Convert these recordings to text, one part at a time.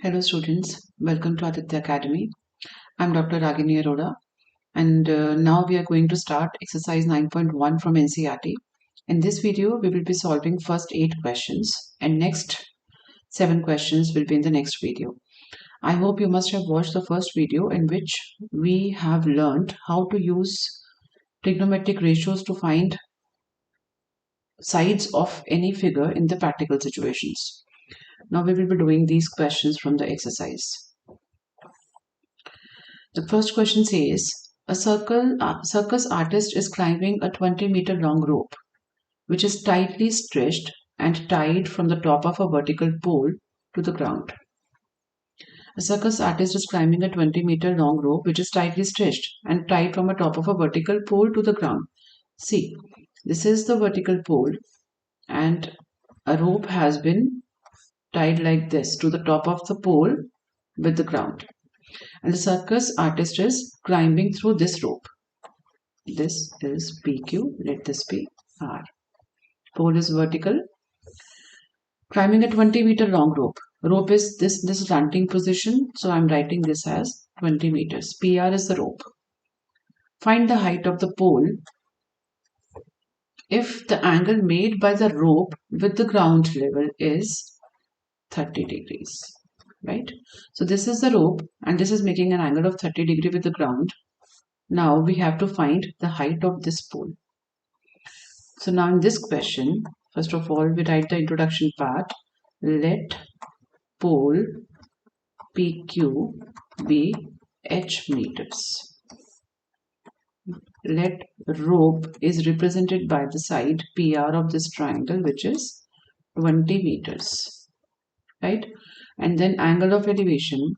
Hello students, welcome to Aditya Academy. I'm Dr. Ragini Arora and now we are going to start exercise 9.1 from NCERT. In this video, we will be solving first 8 questions and next 7 questions will be in the next video. I hope you must have watched the first video in which we have learned how to use trigonometric ratios to find sides of any figure in the practical situations. Now we will be doing these questions from the exercise. The first question says, a circus artist is climbing a 20-meter long rope, which is tightly stretched and tied from the top of a vertical pole to the ground. A circus artist is climbing a 20-meter long rope, which is tightly stretched and tied from the top of a vertical pole to the ground. See, this is the vertical pole and a rope has been tied like this to the top of the pole with the ground. And the circus artist is climbing through this rope. This is PQ, let this be R. Pole is vertical. Climbing a 20-meter long rope. Rope is this landing position, so I'm writing this as 20 meters. PR is the rope. Find the height of the pole if the angle made by the rope with the ground level is 30 degrees. Right? So this is the rope and this is making an angle of 30 degrees with the ground. Now we have to find the height of this pole. So now in this question, first of all, we write the introduction part. Let pole PQ be h meters. Let rope is represented by the side PR of this triangle, which is 20 meters. Right? And then angle of elevation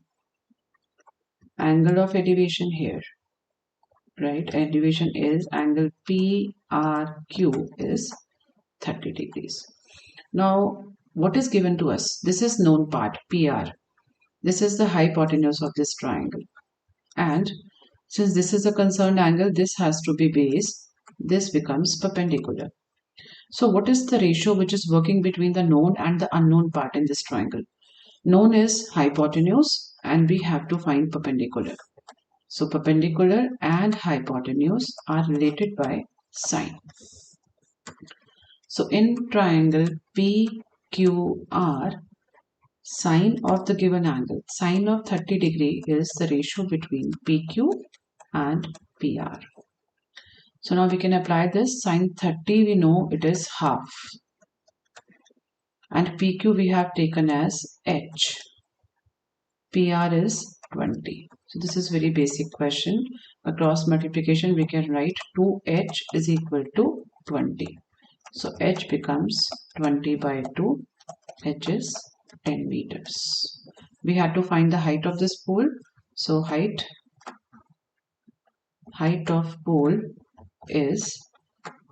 here. Right, elevation is angle PRQ is 30 degrees. Now, what is given to us? This is known part, PR. This is the hypotenuse of this triangle. And since this is a concerned angle, this has to be base. This becomes perpendicular. So what is the ratio which is working between the known and the unknown part in this triangle? Known is hypotenuse and we have to find perpendicular. So perpendicular and hypotenuse are related by sine. So in triangle PQR, sine of the given angle, sine of 30 degree is the ratio between PQ and PR. So now we can apply this. Sine 30 we know it is half. And PQ we have taken as H. PR is 20. So this is very basic question. A cross multiplication we can write 2H is equal to 20. So H becomes 20 by 2. H is 10 meters. We had to find the height of this pole. So height of pole is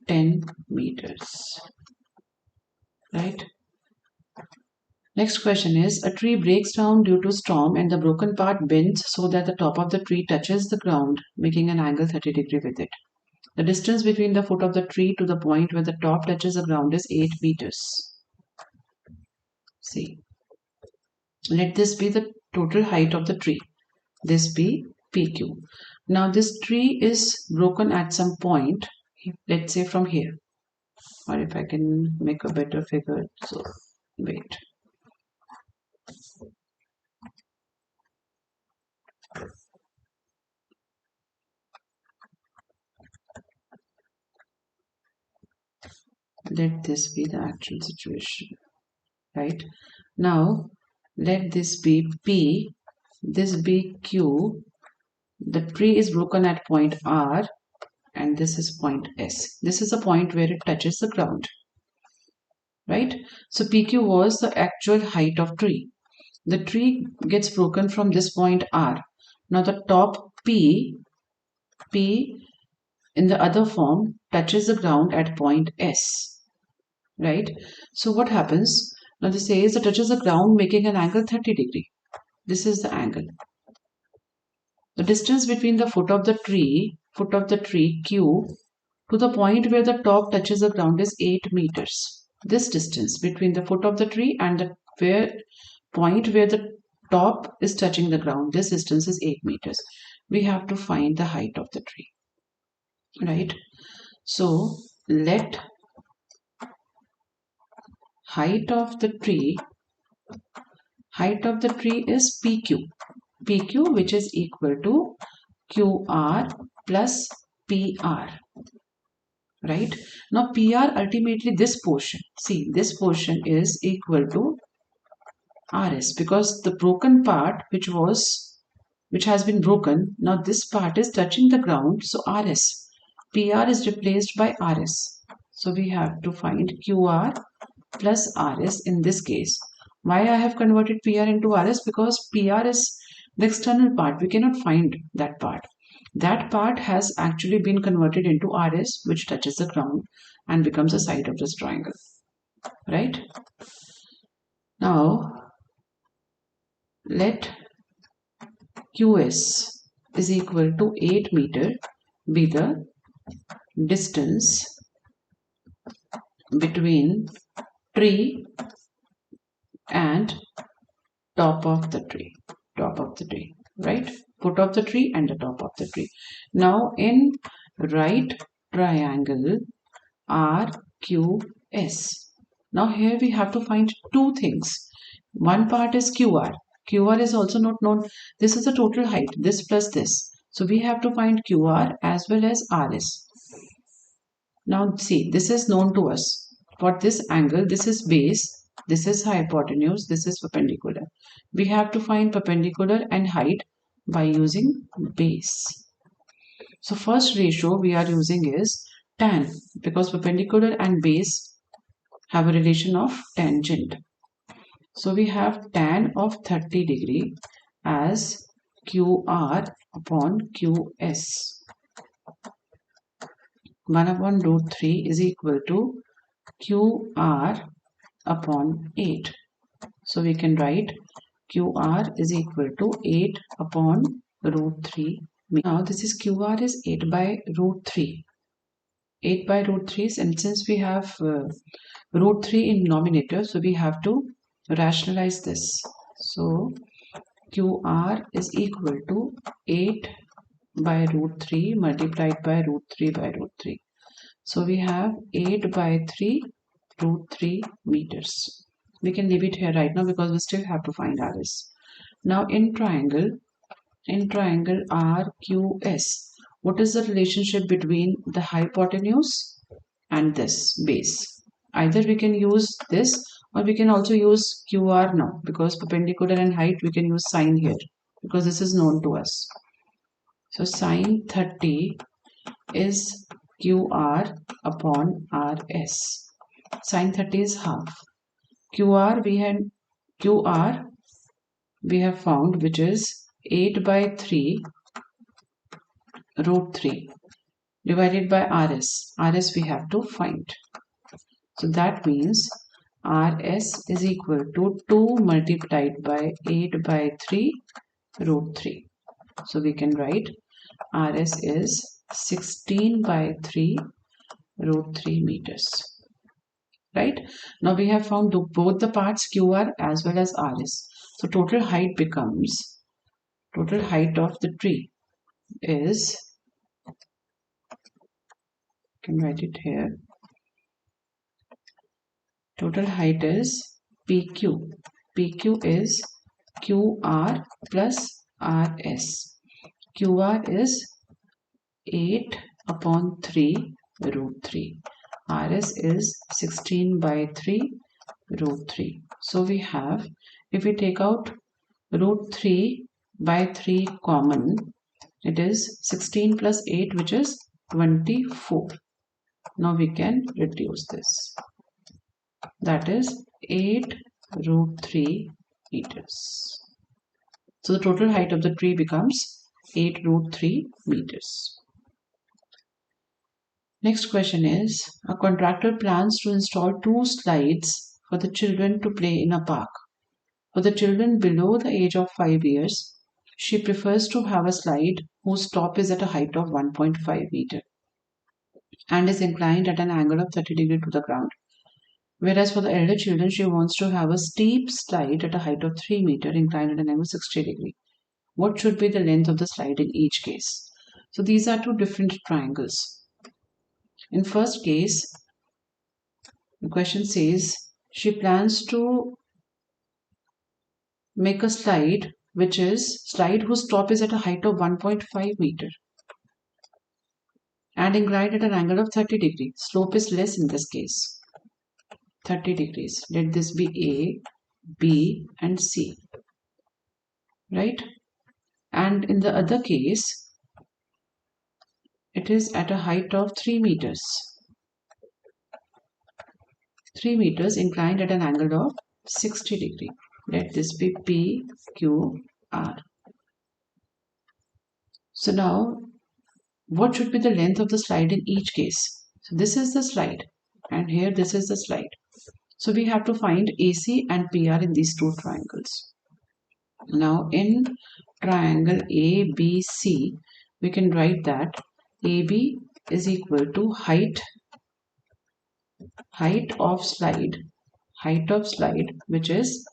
10 meters. Right? Next question is, a tree breaks down due to storm and the broken part bends so that the top of the tree touches the ground, making an angle 30 degrees with it. The distance between the foot of the tree to the point where the top touches the ground is 8 meters. See, let this be the total height of the tree. This be PQ. Now this tree is broken at some point, let's say from here. Or if I can make a better figure, so wait. Let this be the actual situation, right? Now let this be P, this be Q. The tree is broken at point R and this is point S. This is a point where it touches the ground, right? So PQ was the actual height of tree. The tree gets broken from this point R. Now the top P in the other form touches the ground at point S. Right? So what happens? Now this says it touches the ground making an angle 30 degree. This is the angle. The distance between the foot of the tree Q to the point where the top touches the ground is 8 meters. This distance between the foot of the tree and the point where the top is touching the ground. This distance is 8 meters. We have to find the height of the tree, right? So let height of the tree is PQ. PQ, which is equal to QR plus PR, right? Now PR, ultimately this portion, see, this portion is equal to RS, because the broken part which has been broken, now this part is touching the ground, so RS. PR is replaced by RS. So we have to find QR plus RS in this case. Why I have converted PR into RS? Because PR is the external part. We cannot find that part. That part has actually been converted into RS, which touches the ground and becomes the side of this triangle, right? Now let QS is equal to 8 meter be the distance between tree and top of the tree, right? Foot of the tree and the top of the tree. Now in right triangle RQS, now here we have to find two things. One part is QR. QR is also not known. This is the total height, this plus this. So we have to find QR as well as RS. Now see, this is known to us. For this angle, this is base, this is hypotenuse, this is perpendicular. We have to find perpendicular and height by using base. So first ratio we are using is tan, because perpendicular and base have a relation of tangent. So we have tan of 30 degree as QR upon QS. 1 upon root 3 is equal to QR upon 8. So we can write QR is equal to 8 upon root 3. Now this is QR is 8 by root 3. 8 by root 3, and since we have root 3 in denominator, so we have to rationalize this. So QR is equal to 8 by root 3 multiplied by root 3 by root 3. So we have 8 by 3 root 3 meters. We can leave it here right now because we still have to find RS. Now in triangle RQS, what is the relationship between the hypotenuse and this base? Either we can use this or we can also use QR now, because perpendicular and height we can use sine here because this is known to us. So sine 30 is QR upon RS. Sine 30 is half. QR we have found, which is 8 by 3 root 3 divided by RS. RS we have to find. So that means RS is equal to 2 multiplied by 8 by 3 root 3. So we can write RS is 16 by 3 root 3 meters. Right? Now we have found both the parts QR as well as RS. So total height of the tree is, I can write it here. Total height is PQ. PQ is QR plus RS. QR is 8 upon 3 root 3. RS is 16 by 3 root 3. So we have, if we take out root 3 by 3 common, it is 16 plus 8, which is 24. Now we can reduce this. That is 8 root 3 meters. So the total height of the tree becomes 8 root 3 meters. Next question is, a contractor plans to install 2 slides for the children to play in a park. For the children below the age of 5 years, she prefers to have a slide whose top is at a height of 1.5 meter and is inclined at an angle of 30 degree to the ground. Whereas for the elder children, she wants to have a steep slide at a height of 3 meter inclined at an angle 60 degree. What should be the length of the slide in each case? So these are two different triangles. In first case, the question says she plans to make a slide whose top is at a height of 1.5 meter and inclined at an angle of 30 degrees. Slope is less in this case, 30 degrees. Let this be A, B and C, right? And in the other case, it is at a height of 3 meters. 3 meters inclined at an angle of 60 degree. Let this be P, Q, R. So now, what should be the length of the slide in each case? So this is the slide and here this is the slide. So we have to find AC and PR in these two triangles. Now in triangle ABC, we can write that AB is equal to height of slide, which is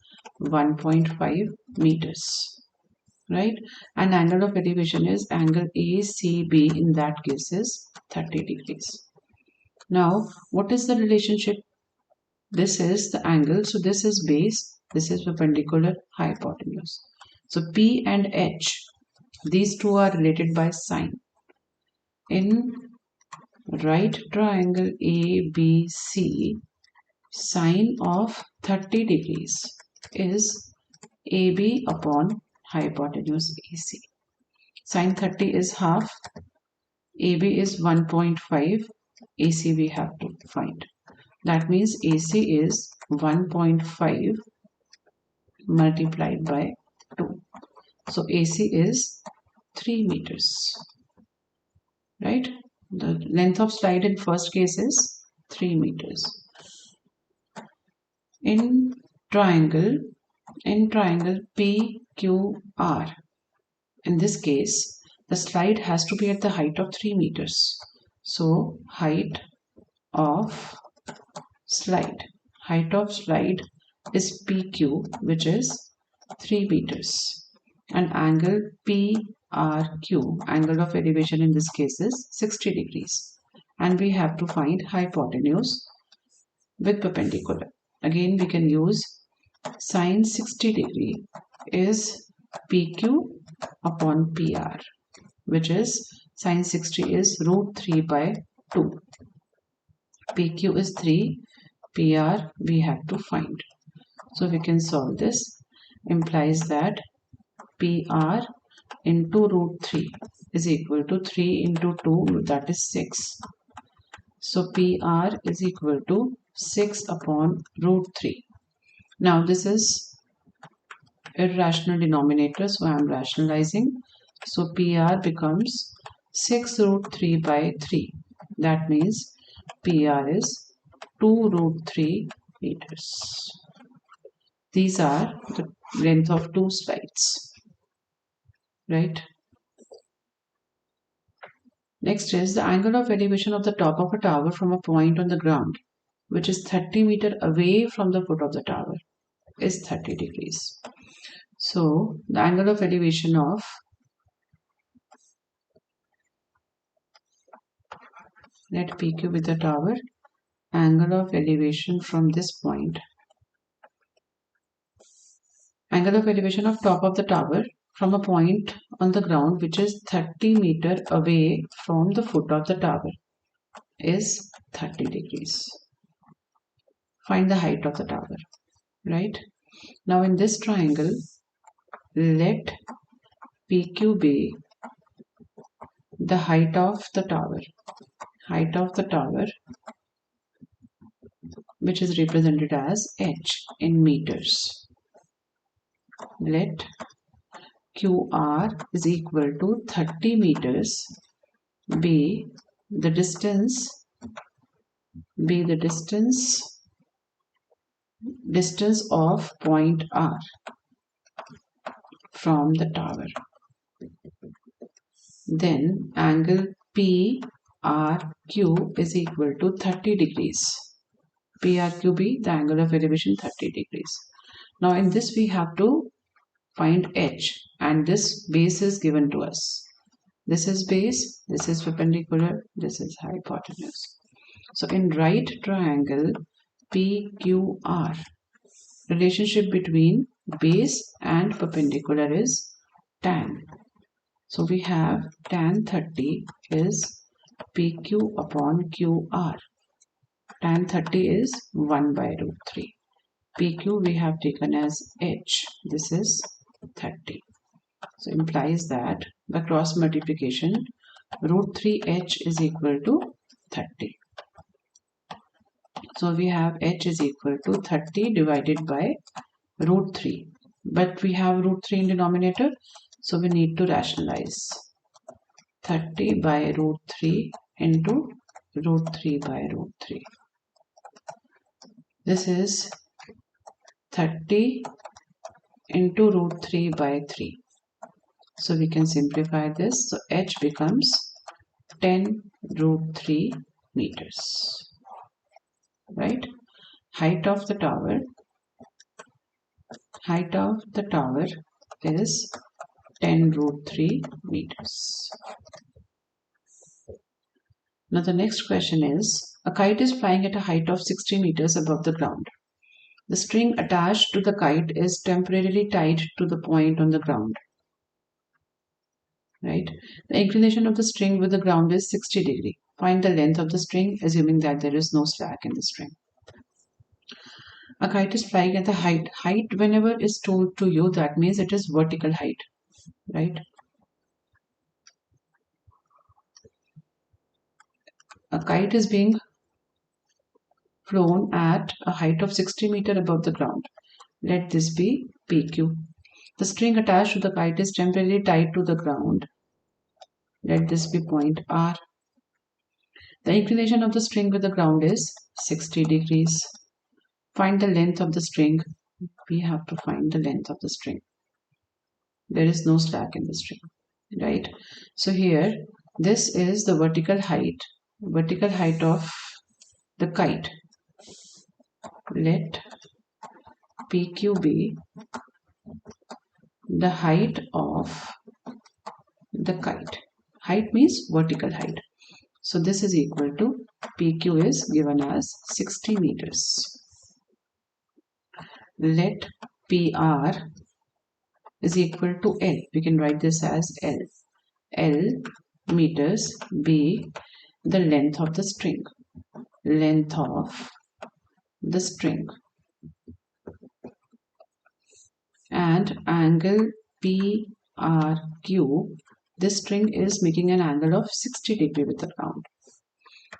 1.5 meters, right? And angle of elevation is angle ACB, in that case is 30 degrees. Now, what is the relationship? This is the angle, so this is base, this is perpendicular, hypotenuse. So P and H, these two are related by sine. In right triangle ABC, sine of 30 degrees is AB upon hypotenuse AC. Sine 30 is half, AB is 1.5, AC we have to find. That means AC is 1.5 multiplied by 2. So AC is 3 meters, right? The length of slide in first case is 3 meters. In triangle PQR, in this case, the slide has to be at the height of 3 meters. So height of slide is PQ, which is 3 meters, and angle PRQ, angle of elevation in this case is 60 degrees, and we have to find hypotenuse with perpendicular. Again we can use sine 60 degree is PQ upon PR, which is sine 60 is root 3 by 2. PQ is 3, PR we have to find. So we can solve this. Implies that PR into root 3 is equal to 3 into 2, that is 6. So PR is equal to 6 upon root 3. Now this is irrational denominator, so I am rationalizing. So PR becomes 6 root 3 by 3. That means PR is 2 root 3 meters. These are the length of two slides, right? Next is the angle of elevation of the top of a tower from a point on the ground, which is 30 meters away from the foot of the tower, is 30 degrees. So the angle of elevation of let PQ with the tower, angle of elevation from this point, angle of elevation of top of the tower from a point on the ground which is 30 meters away from the foot of the tower is 30 degrees. Find the height of the tower, right? Now in this triangle, let PQ be the height of the tower, which is represented as H in meters. Let QR is equal to 30 meters be the distance of point R from the tower. Then angle PRQ is equal to 30 degrees. PRQB, the angle of elevation 30 degrees. Now in this we have to find H, and this base is given to us. This is base, this is perpendicular, this is hypotenuse. So in right triangle PQR, relationship between base and perpendicular is tan. So we have tan 30 is PQ upon QR. Tan 30 is 1 by root 3. PQ we have taken as H. This is 30. So implies that by cross multiplication root 3H is equal to 30. So we have H is equal to 30 divided by root 3. But we have root 3 in denominator, so we need to rationalize. 30 by root 3 into root 3 by root 3. This is 30 into root 3 by 3. So we can simplify this. So H becomes 10 root 3 meters. Right? Height of the tower is 10 root 3 meters. Now the next question is, a kite is flying at a height of 60 meters above the ground. The string attached to the kite is temporarily tied to the point on the ground. Right? The inclination of the string with the ground is 60 degree. Find the length of the string, assuming that there is no slack in the string. A kite is flying at the height. Height, whenever is told to you, that means it is vertical height. Right? A kite is being flown at a height of 60 meters above the ground. Let this be PQ. The string attached to the kite is temporarily tied to the ground. Let this be point R. The inclination of the string with the ground is 60 degrees. Find the length of the string. We have to find the length of the string. There is no slack in the string, right? So here, this is the vertical height of the kite. Let PQ be the height of the kite. Height means vertical height. So this is equal to PQ is given as 60 meters. Let PR is equal to L. We can write this as L. L meters be the length of the string. Length of the string. And angle PRQ, this string is making an angle of 60 degree with the ground.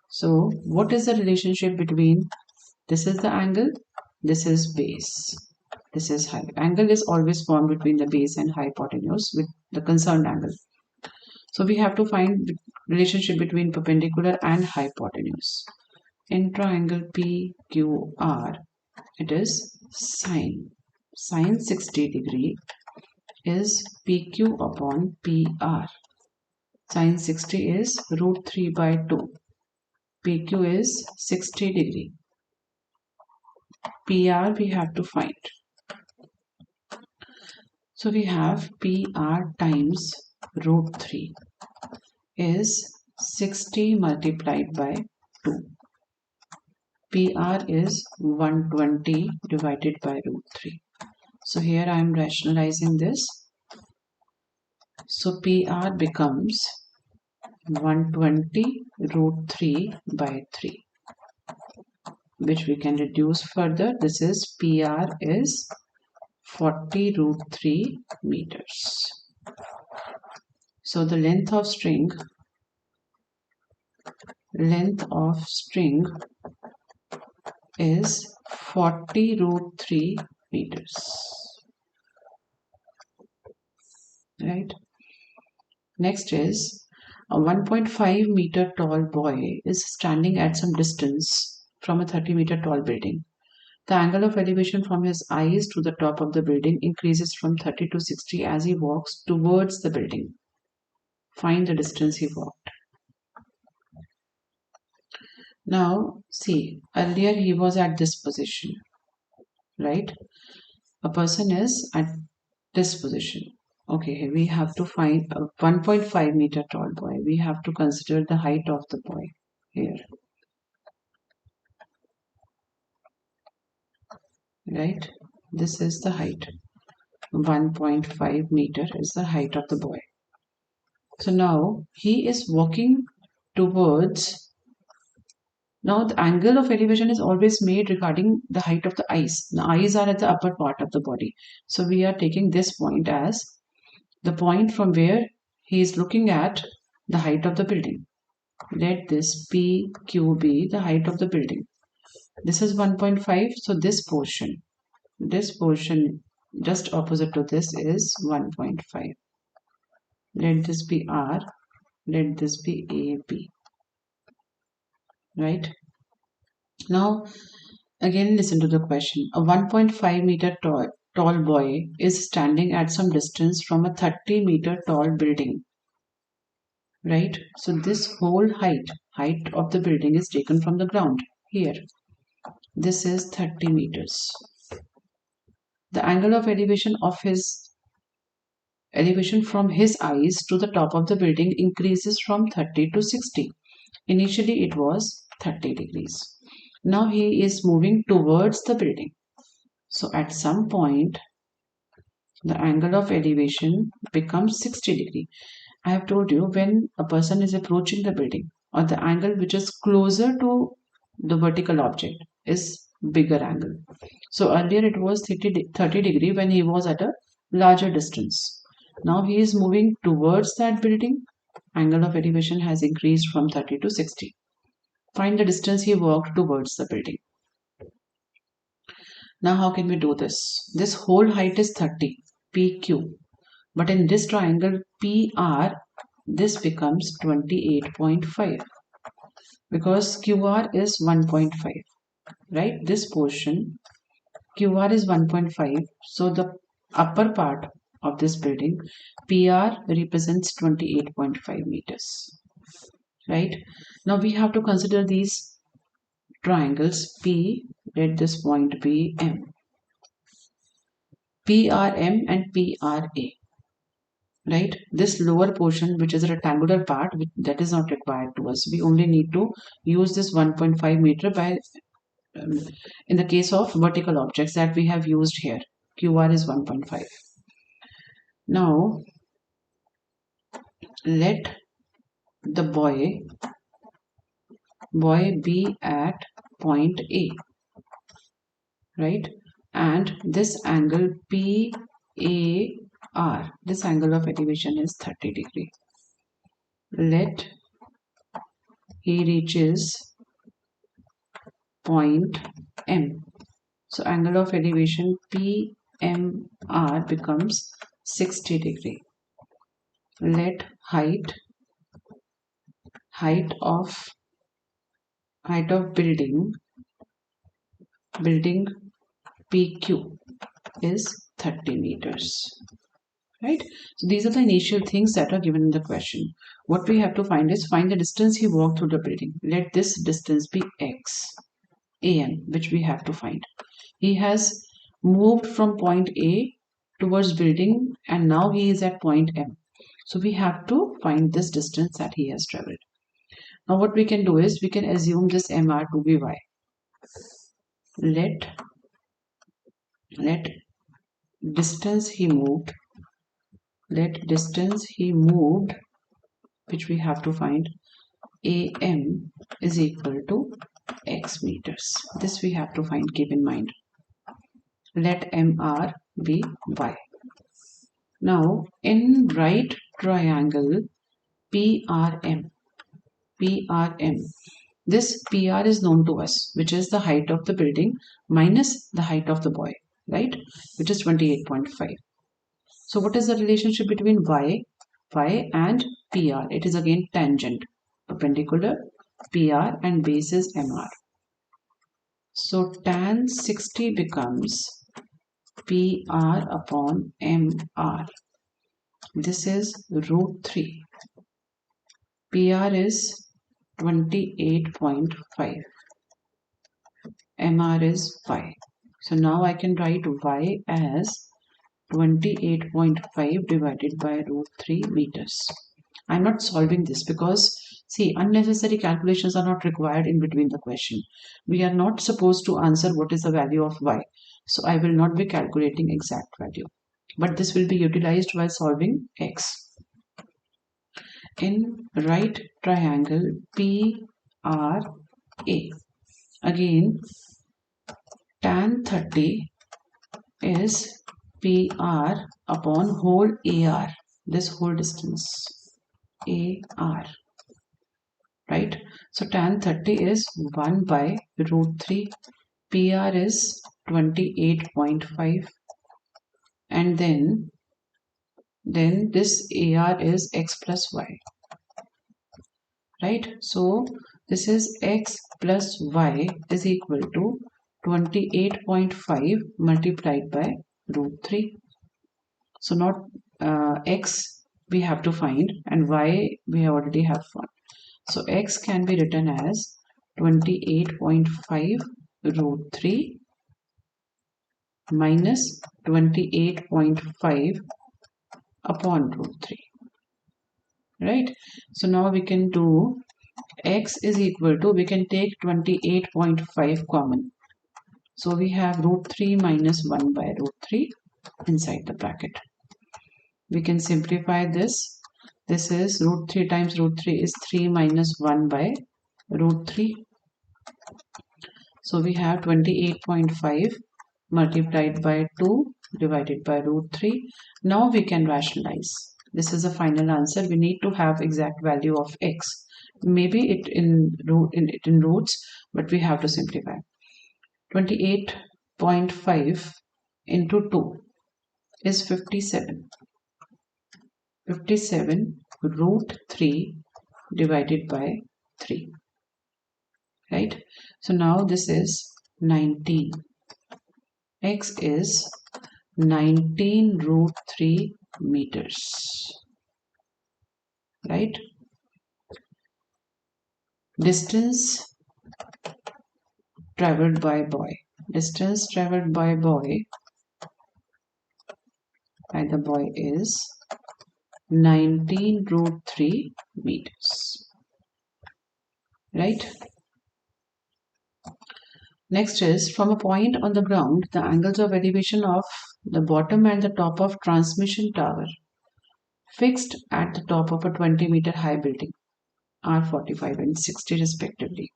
So what is the relationship between, this is the angle, this is base, this is height. Angle is always formed between the base and hypotenuse with the concerned angle. So we have to find relationship between perpendicular and hypotenuse. In triangle PQR, it is sine 60 degree is PQ upon PR. Sine 60 is root 3 by 2. PQ is 60 degree. PR we have to find. So we have PR times root 3 is 60 multiplied by 2. PR is 120 divided by root 3. So here I am rationalizing this. So PR becomes 120 root 3 by 3, which we can reduce further. This is PR is 40 root 3 meters. So the length of string is 40 root 3 meters. Right? Next is a 1.5 meter tall boy is standing at some distance from a 30-meter tall building. The angle of elevation from his eyes to the top of the building increases from 30 to 60 as he walks towards the building. Find the distance he walked. Now, see, earlier he was at this position, right? A person is at this position. Okay, we have to find a 1.5 meter tall boy. We have to consider the height of the boy here, right? This is the height. 1.5 meter is the height of the boy. So now he is walking towards. Now the angle of elevation is always made regarding the height of the eyes. The eyes are at the upper part of the body. So we are taking this point as the point from where he is looking at the height of the building. Let this PQ be the height of the building. This is 1.5. So this portion just opposite to this is 1.5. Let this be R. Let this be AB. Right? Now, again, listen to the question. A 1.5 meter tall boy is standing at some distance from a 30-meter tall building. Right? So this whole height of the building is taken from the ground. Here, this is 30 meters. The angle of elevation from his eyes to the top of the building increases from 30 to 60. Initially, it was 30 degrees. Now he is moving towards the building. So at some point, the angle of elevation becomes 60 degree. I have told you when a person is approaching the building or the angle which is closer to the vertical object is bigger angle. So earlier it was 30 degree when he was at a larger distance. Now he is moving towards that building. Angle of elevation has increased from 30 to 60. Find the distance he walked towards the building. Now how can we do this? This whole height is 30, PQ. But in this triangle PR, this becomes 28.5 because QR is 1.5, right? This portion QR is 1.5. So the upper part of this building PR represents 28.5 meters, right? Now we have to consider these triangles P, let this point be M. PRM and PRA, right? This lower portion, which is a rectangular part, that is not required to us. We only need to use this 1.5 meter by in the case of vertical objects that we have used here. QR is 1.5. Now let the boy be at point A, right? And this angle PAR, this angle of elevation is 30 degree. Let he reaches point M. So angle of elevation PMR becomes 60 degree. Let height of building PQ is 30 meters. Right? So these are the initial things that are given in the question. What we have to find is find the distance he walked through the building. Let this distance be X, AN, which we have to find. He has moved from point A towards building and now he is at point M. So we have to find this distance that he has traveled. Now what we can do is we can assume this MR to be Y. Let distance he moved, which we have to find, AM is equal to X meters. This we have to find, keep in mind. Let MR be Y. Now in right triangle PRM, this PR is known to us, which is the height of the building minus the height of the boy, right? Which is 28.5. So what is the relationship between Y and PR? It is again tangent, perpendicular, PR and base is MR. So tan 60 becomes PR upon MR. This is root 3. PR is 28.5. MR is y. So now I can write y as 28.5 divided by root 3 meters. I'm not solving this because see, unnecessary calculations are not required in between the question. We are not supposed to answer what is the value of y. So I will not be calculating exact value. But this will be utilized while solving x. In right triangle PRA, again tan 30 is PR upon whole AR, this whole distance AR, right? So tan 30 is 1 by root 3, PR is 28.5, and then this AR is x plus y, right? So this is x plus y is equal to 28.5 multiplied by root 3. So not x we have to find and y we already have found. So x can be written as 28.5 root 3 minus 28.5 upon root 3. Right? So now we can do x is equal to, we can take 28.5 common. So we have root 3 minus 1 by root 3 inside the bracket. We can simplify this. This is root 3 times root 3 is 3 minus 1 by root 3. So we have 28.5 multiplied by 2 divided by root 3. Now we can rationalize. This is the final answer. We need to have exact value of x. Maybe it in roots, but we have to simplify. 28.5 into 2 is 57. 57 root 3 divided by 3, right? So now this is 19. X is 19 root 3 meters, right? Distance traveled by boy. Distance traveled by the boy is 19 root 3 meters, right? Next is, from a point on the ground, the angles of elevation of the bottom and the top of transmission tower fixed at the top of a 20-meter high building are 45 and 60 respectively.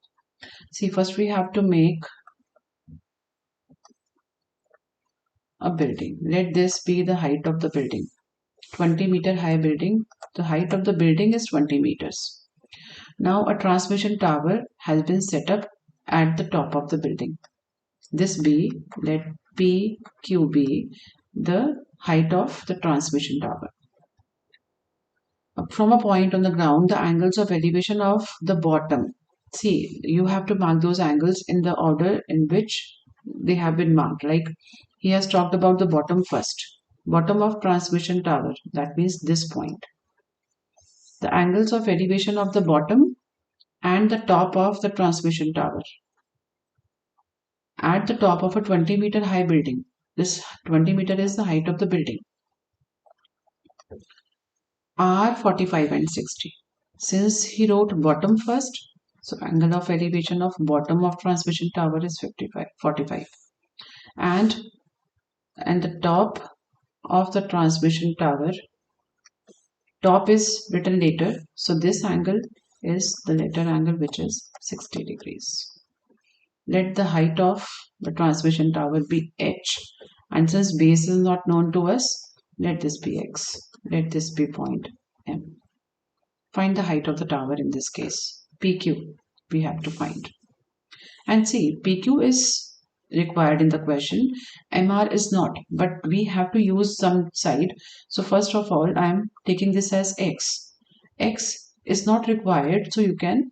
See, first we have to make a building. Let this be the height of the building. 20-meter high building. The height of the building is 20 meters. Now a transmission tower has been set up at the top of the building. This be, let PQ be the height of the transmission tower. From a point on the ground, the angles of elevation of the bottom. See, you have to mark those angles in the order in which they have been marked. Like he has talked about the bottom first. Bottom of transmission tower. That means this point. The angles of elevation of the bottom and the top of the transmission tower. At the top of a 20-meter high building. This 20 meter is the height of the building. Are 45 and 60. Since he wrote bottom first, so angle of elevation of bottom of transmission tower is 45. And the top of the transmission tower, top is written later. So this angle is the later angle, which is 60 degrees. Let the height of the transmission tower be h, and since base is not known to us, let this be x. Let this be point M. Find the height of the tower in this case. PQ we have to find. And see, PQ is required in the question. MR is not, but we have to use some side. So first of all, I am taking this as x. X is not required, so you can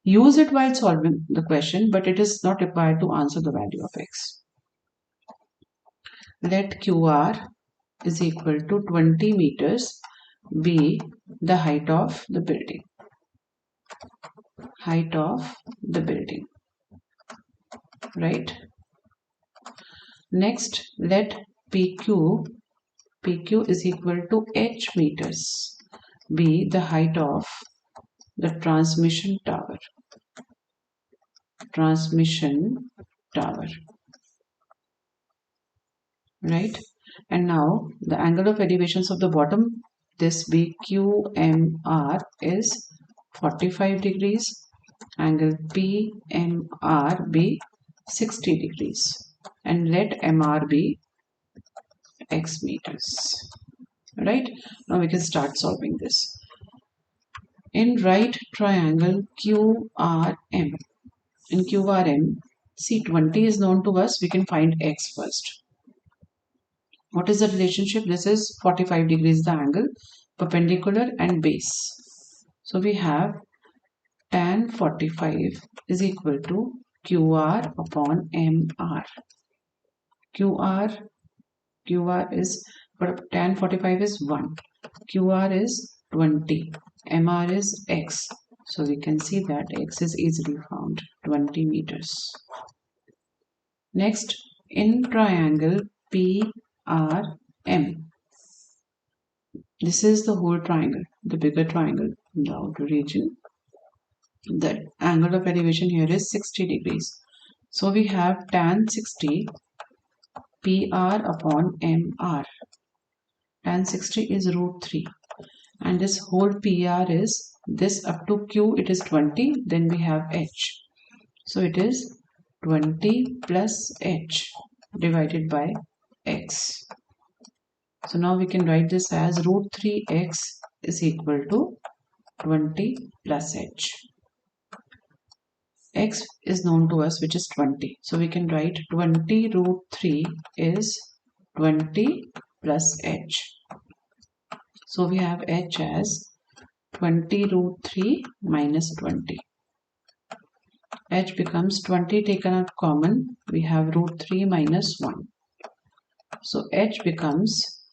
use it while solving the question, but it is not required to answer the value of x. Let QR is equal to 20 meters be the height of the building. height of the building, right? Next, let PQ is equal to h meters be the height of the transmission tower. Right? And now the angle of elevations of the bottom, this BQMR is 45 degrees, angle PMR be 60 degrees, and let MR be x meters. Right? Now we can start solving this. In right triangle QRM, in QRM, see 20 is known to us, we can find x first. What is the relationship? This is 45 degrees the angle, perpendicular and base. So we have tan 45 is equal to QR upon MR. QR is, but tan 45 is 1. QR is 20. MR is X. So we can see that X is easily found, 20 meters. Next, in triangle PRM. This is the whole triangle, the bigger triangle in the outer region. The angle of elevation here is 60 degrees. So we have tan 60 PR upon MR. Tan 60 is root 3. And this whole PR is, this up to Q it is 20, then we have H. So it is 20 plus H divided by X. So now we can write this as root 3x is equal to 20 plus h. X is known to us, which is 20. So we can write 20 root 3 is 20 plus h. So we have h as 20 root 3 minus 20. H becomes 20 taken out common. We have root 3 minus 1. So h becomes,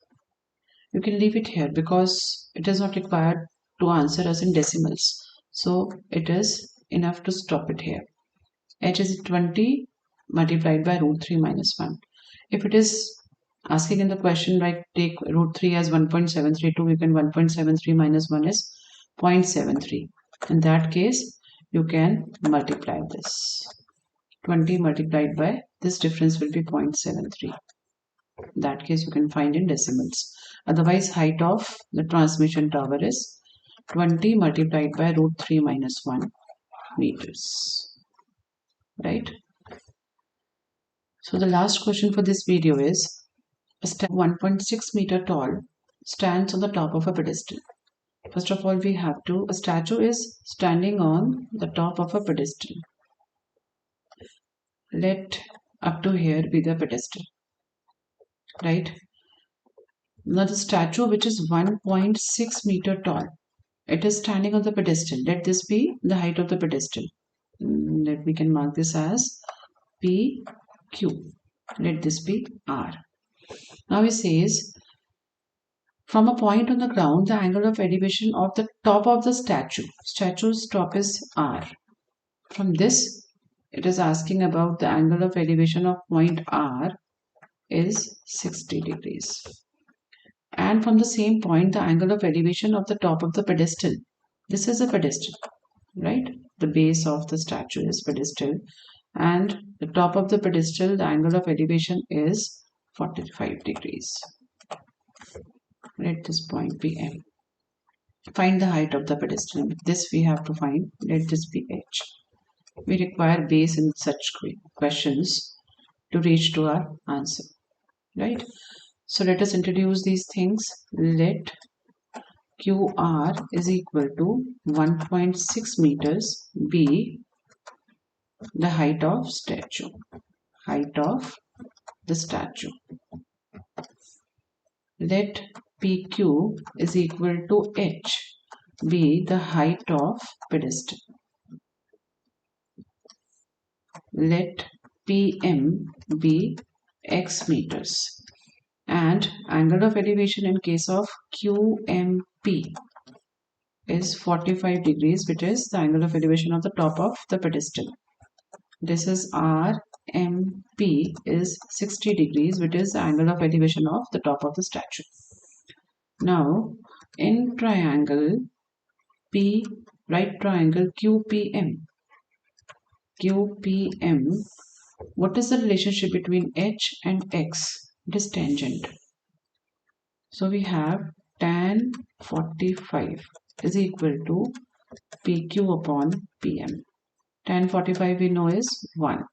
you can leave it here because it is not required to answer us in decimals. So it is enough to stop it here. H is 20 multiplied by root 3 minus 1. If it is asking in the question, like take root 3 as 1.732, we can 1.73 minus 1 is 0.73. In that case, you can multiply this. 20 multiplied by this difference will be 0.73. In that case, you can find in decimals. Otherwise, height of the transmission tower is 20 multiplied by root 3 minus 1 meters. Right? So the last question for this video is, a statue 1.6 meter tall stands on the top of a pedestal. First of all, we have to, a statue is standing on the top of a pedestal. Let up to here be the pedestal. Right? Now the statue, which is 1.6 meter tall, it is standing on the pedestal. Let this be the height of the pedestal. Let we can mark this as PQ. Let this be R. Now it says, from a point on the ground, the angle of elevation of the top of the statue's top is R. From this, it is asking about the angle of elevation of point R is 60 degrees. And from the same point, the angle of elevation of the top of the pedestal. This is a pedestal, right? The base of the statue is pedestal. And the top of the pedestal, the angle of elevation is 45 degrees. Let this point be M. Find the height of the pedestal. This we have to find. Let this be H. We require base in such questions to reach to our answer. Right? So let us introduce these things. Let QR is equal to 1.6 meters be the height of statue. Height of the statue. Let PQ is equal to H be the height of pedestal. Let PM be X meters. And angle of elevation in case of QMP is 45 degrees, which is the angle of elevation of the top of the pedestal. This is RMP is 60 degrees, which is the angle of elevation of the top of the statue. Now, in triangle P, right triangle QPM. What is the relationship between H and X? It is tangent. So we have tan 45 is equal to PQ upon PM. Tan 45 we know is 1.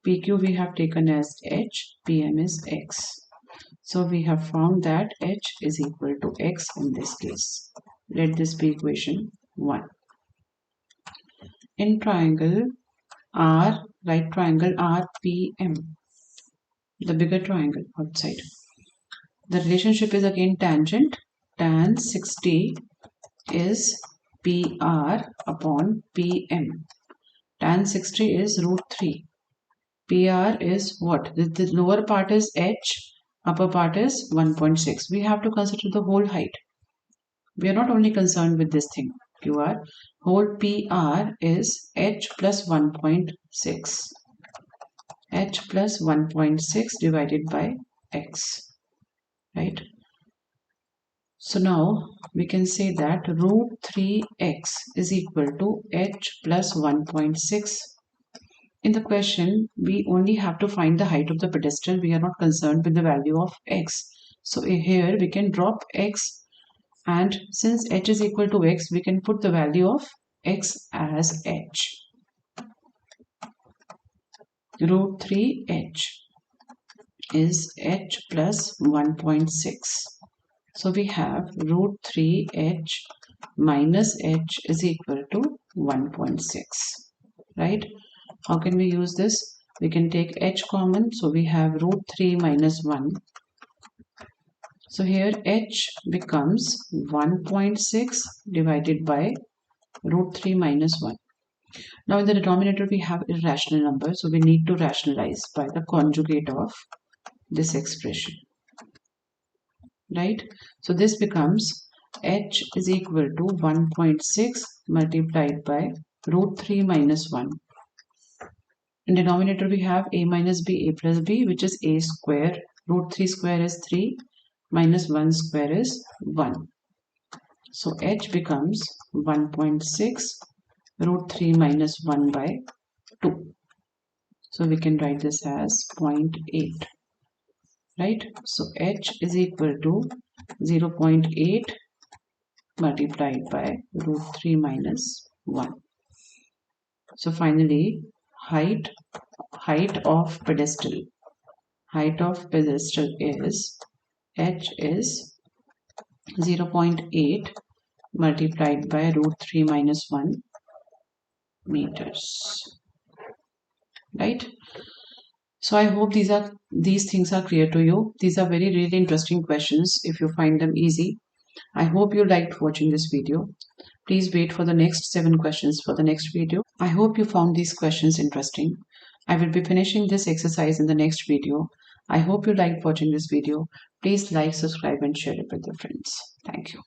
PQ we have taken as H, PM is X. So we have found that H is equal to X in this case. Let this be equation 1. In triangle R, right triangle RPM, the bigger triangle outside, the relationship is again tangent. Tan 60 is PR upon PM. Tan 60 is root 3. PR is what? The lower part is H, upper part is 1.6. We have to consider the whole height. We are not only concerned with this thing. QR, whole PR is H plus 1.6. H plus 1.6 divided by X. Right? So now we can say that root 3x is equal to H plus 1.6. In the question, we only have to find the height of the pedestal. We are not concerned with the value of x. So here we can drop x, and since h is equal to x, we can put the value of x as h. Root 3h is h plus 1.6. So we have root 3h minus h is equal to 1.6. Right? How can we use this? We can take h common. So we have root 3 minus 1. So here h becomes 1.6 divided by root 3 minus 1. Now in the denominator we have irrational number. So we need to rationalize by the conjugate of this expression. Right? So this becomes h is equal to 1.6 multiplied by root 3 minus 1. In denominator we have a minus b, a plus b, which is a square. Root 3 square is 3 minus 1 square is 1. So h becomes 1.6 root 3 minus 1 by 2. So we can write this as 0.8. Right? So h is equal to 0.8 multiplied by root 3 minus 1. So finally, height of pedestal is h is 0.8 multiplied by root 3 minus 1 meters. Right? So I hope these things are clear to you. These are really interesting questions if you find them easy. I hope you liked watching this video. Please wait for the next 7 questions for the next video. I hope you found these questions interesting. I will be finishing this exercise in the next video. I hope you liked watching this video. Please like, subscribe and share it with your friends. Thank you.